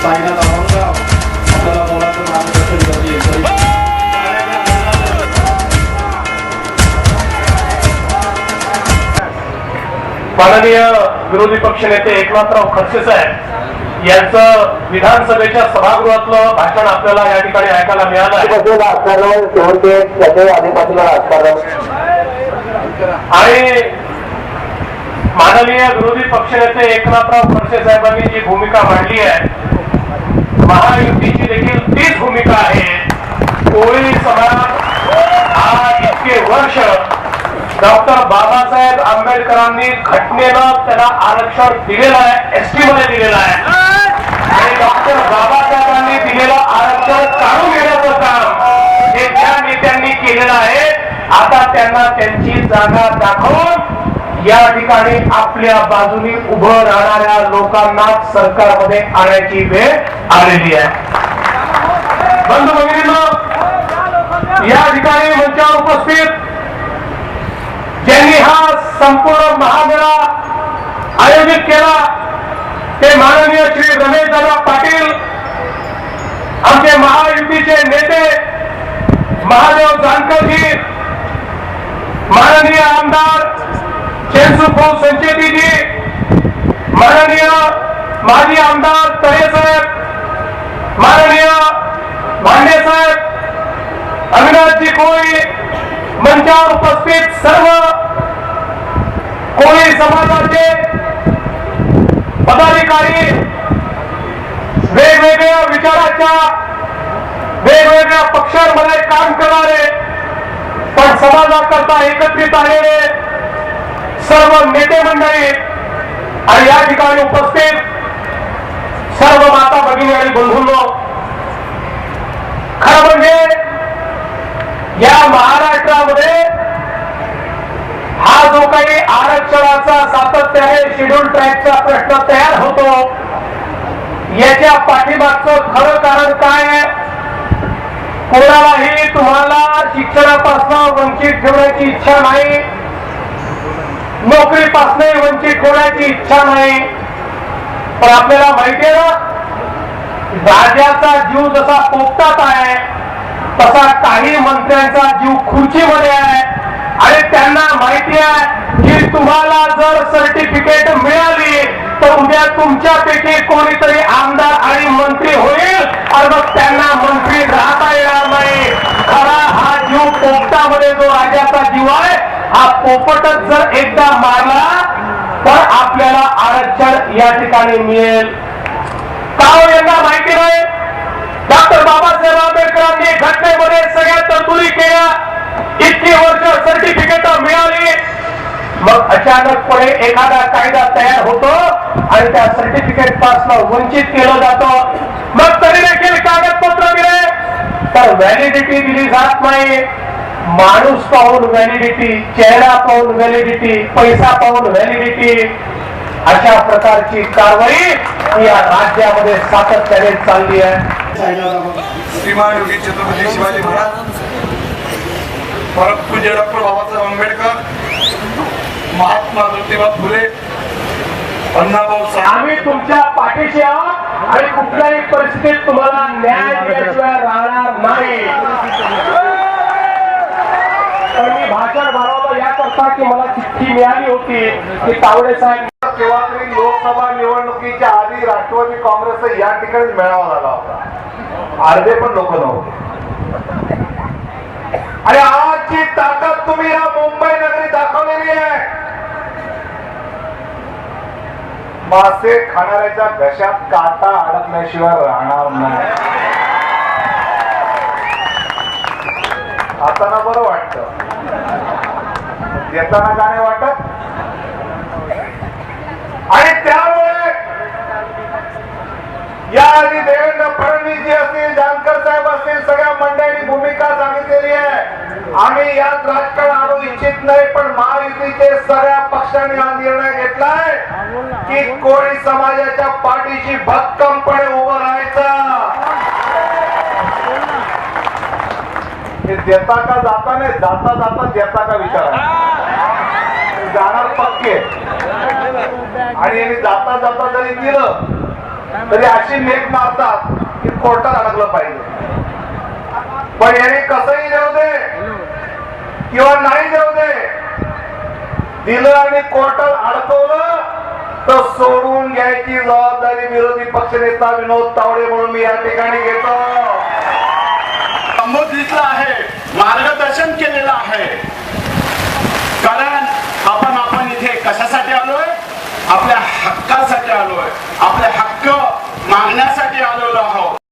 साईनाथ आव्हानराव आपल्याला मोलाचं मार्गदर्शन करतील। माननीय विरोधी पक्षनेते एकनाथराव खडसे साहेब यांचं विधानसभेच्या सभागृहातलं भाषण आपल्याला या ठिकाणी ऐकायला मिळालं आणि माननीय विरोधी पक्षनेते एकनाथराव खडसे साहेबांनी जी भूमिका मांडली आहे महायुतीची देखील तीच भूमिका आहे। कोळी समाज हा इतके वर्ष डॉक्टर बाबासाहेब आंबेडकरांनी घटनेनं त्याला आरक्षण दिलेलं आहे, एसटी मध्ये दिलेलं आहे आणि डॉक्टर बाबासाहेबांनी दिलेलं आरक्षण काढून घेण्याचं काम हे ज्या नेत्यांनी केलेलं आहे आता त्यांना त्यांची जागा दाखवून या ठिकाणी आपल्या बाजूनी उभं राहणाऱ्या लोकांना सरकारमध्ये आणायची वेळ आलेली आहे। बंधू भगिनींनो, या ठिकाणी मंचावर उपस्थित ज्यांनी हा संपूर्ण महामेळा आयोजित केला ते माननीय श्री रमेशदादा पाटील, आमचे महायुतीचे नेते महादेव जानकरजी, माननीय आमदार चेंसूभाऊ संचेतीजी, माननीय माजी आमदार तळे साहेब, माननीय भांडे साहेब, अविनाशजी कोळी, मंचावर उपस्थित सर्व कोळी समाजाचे पदाधिकारी, वेगवेगळ्या विचाराच्या वेगवेगळ्या पक्षांमध्ये काम करणारे पण समाजाकरता एकत्रित आलेले सर्व नेते मंडळी आणि या ठिकाणी उपस्थित सर्व माता भगिनी आणि बंधूंनो, खरं म्हणजे या महाराष्ट्रामध्ये हा जो काही आरक्षणाचा सातत्याने शेड्यूल ट्रॅकचा प्रश्न तयार होतो याच्या पाठीमागचं खरं कारण काय आहे? कोणालाही तुम्हाला शिक्षणापासून वंचित ठेवण्याची इच्छा नाही, नोकरीपासून वंचित ठेवण्याची इच्छा नाही, पण आपल्याला माहिती आहे ना राजाचा जीव जसा पोपटात आहे तसा काही मंत्र्यांचा जीव खुर्चीमध्ये आहे आणि त्यांना माहिती आहे की तुम्हाला जर सर्टिफिकेट मिळाली तर उद्या तुमच्यापैकी कोणीतरी आमदार आणि मंत्री होईल आणि मग त्यांना मंत्री राहता येणार नाही। खरा हा जीव पोपटामध्ये जो राजाचा जीव आहे हा पोपटच जर एकदा मारला तर आपल्याला आरक्षण या ठिकाणी मिळेल का यांना माहिती नाही? डॉक्टर बाबासाहेब आंबेडकरांनी घटनेमध्ये सगळ्या तरतुदी केल्या, इतकी वर्ष सर्टिफिकेट मिळाली, मग अचानकपणे एखादा कायदा तयार होतो आणि त्या सर्टिफिकेट पासून वंचित केलं जातं, मग तरी देखील कागदपत्र दिले तर व्हॅलिडिटी दिली जात नाही। माणूस पाहून व्हॅलिडिटी, चेहरा पाहून व्हॅलिडिटी, पैसा पाहून व्हॅलिडिटी, अशा प्रकारची कारवाई या राज्यामध्ये सातत्याने चालली आहे। श्रीमान योगी छत्रपती शिवाजी महाराज, परमपूज्य डॉक्टर बाबासाहेब आंबेडकर, महात्मा ज्योतिबा फुले, अण्णाभाऊ साठे, आम्ही तुमच्या पाठीशी आहोत आणि कुठल्याही परिस्थितीत तुम्हाला न्याय दिल्याशिवाय राहणार नाही। पण मी भाषण भरवलं याकरता की मला चिठ्ठी मिळाली होती की तावडे साहेब तेव्हा तरी लोकसभा निवडणुकीच्या आधी राष्ट्रवादी काँग्रेसचा या ठिकाणी मेळावा झाला होता, अर्धे पण लोक नव्हते आणि आजची ताकद तुम्ही या मुंबई नगरी दाखवलेली आहे। मासे खाणाऱ्याच्या घशात काटा अडकल्याशिवाय राहणार नाही। आता ना बरं वाटतं, देताना का नाही वाटत? आणि त्यामुळे याआधी देवेंद्र फडणवीस जी असतील, जानकर साहेब असतील, सगळ्या मंडळींनी भूमिका सांगितलेली आहे। आम्ही यात राजकारण आणू इच्छित नाही, पण महायुतीचे सगळ्या पक्षांनी हा निर्णय घेतलाय की कोळी समाजाच्या पाठीशी भक्कमपणे उभं राहायचं। हे देता का जाता नाही, जाता जाता देता का विचार जाणार पक्के आणि जाता जाता जरी दिलं तरी अशी मेक मारतात की कोर्टात अडकलं पाहिजे. पण याने कसंही देऊ दे किंवा नाही देऊ दे, दिलं आणि कोर्टात अडकवलं तर सोडून घ्यायची जबाबदारी विरोधी पक्षनेता विनोद तावडे म्हणून मी या ठिकाणी घेतो. संबोधितलं आहे, मार्गदर्शन केलेलं आहे. कारण आपण इथे कशासाठी आलोय? आपल्या